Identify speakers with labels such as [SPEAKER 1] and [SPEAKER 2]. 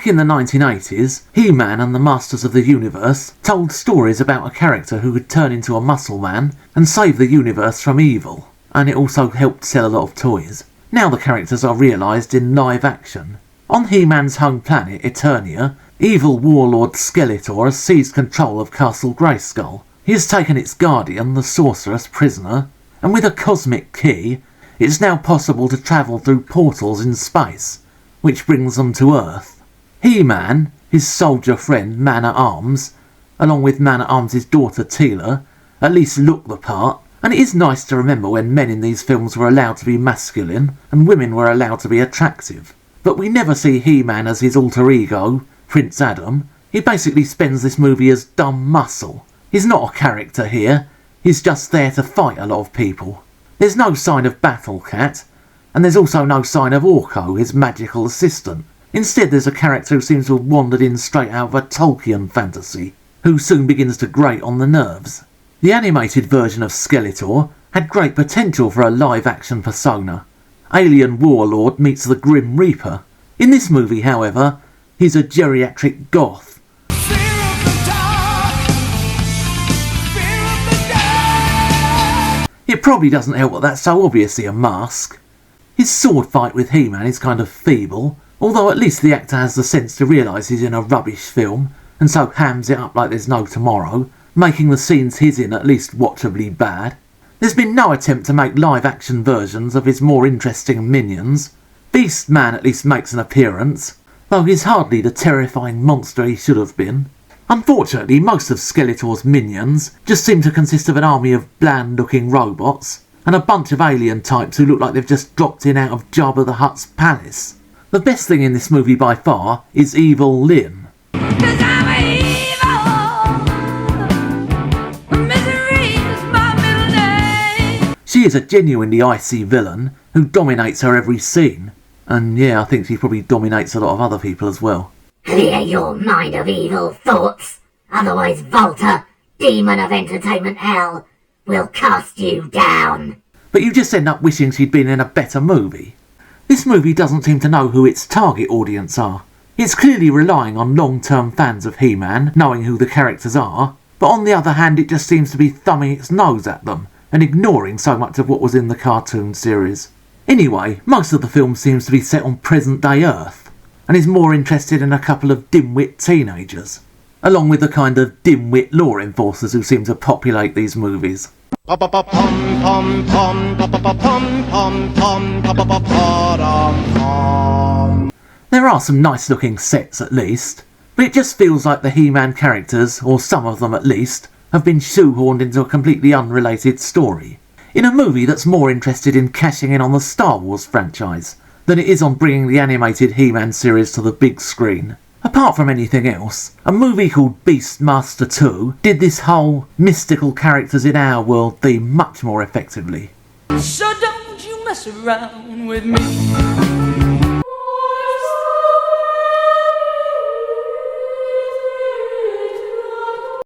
[SPEAKER 1] in the 1980s, He-Man and the Masters of the Universe told stories about a character who could turn into a muscle man and save the universe from evil, and it also helped sell a lot of toys. Now the characters are realised in live action. On He-Man's home planet, Eternia, evil warlord Skeletor has seized control of Castle Grayskull. He has taken its guardian, the Sorceress, prisoner, and with a cosmic key, it's now possible to travel through portals in space, which brings them to Earth. He-Man, his soldier friend Man-at-Arms, along with Man-at-Arms' daughter Teela, at least look the part, and it is nice to remember when men in these films were allowed to be masculine and women were allowed to be attractive. But we never see He-Man as his alter ego, Prince Adam. He basically spends this movie as dumb muscle. He's not a character here, he's just there to fight a lot of people. There's no sign of Battle Cat, and there's also no sign of Orko, his magical assistant. Instead, there's a character who seems to have wandered in straight out of a Tolkien fantasy, who soon begins to grate on the nerves. The animated version of Skeletor had great potential for a live-action persona. Alien Warlord meets the Grim Reaper. In this movie, however, he's a geriatric goth. It probably doesn't help that that's so obviously a mask. His sword fight with He-Man is kind of feeble, although at least the actor has the sense to realise he's in a rubbish film, and so hams it up like there's no tomorrow, making the scenes he's in at least watchably bad. There's been no attempt to make live-action versions of his more interesting minions. Beast Man at least makes an appearance, though he's hardly the terrifying monster he should have been. Unfortunately, most of Skeletor's minions just seem to consist of an army of bland-looking robots, and a bunch of alien types who look like they've just dropped in out of Jabba the Hutt's palace. The best thing in this movie by far is Evil Lynn. She is a genuinely icy villain who dominates her every scene. And yeah, I think she probably dominates a lot of other people as well.
[SPEAKER 2] Clear your mind of evil thoughts, otherwise Volta, demon of entertainment hell, will cast you down.
[SPEAKER 1] But you just end up wishing she'd been in a better movie. This movie doesn't seem to know who its target audience are. It's clearly relying on long-term fans of He-Man knowing who the characters are, but on the other hand it just seems to be thumbing its nose at them and ignoring so much of what was in the cartoon series. Anyway, most of the film seems to be set on present-day Earth, and is more interested in a couple of dim-wit teenagers, along with the kind of dim-wit law enforcers who seem to populate these movies. There are some nice looking sets at least, but it just feels like the He-Man characters, or some of them at least, have been shoehorned into a completely unrelated story, in a movie that's more interested in cashing in on the Star Wars franchise than it is on bringing the animated He-Man series to the big screen. Apart from anything else, a movie called Beastmaster 2 did this whole mystical characters in our world theme much more effectively.
[SPEAKER 3] So don't you mess around with me.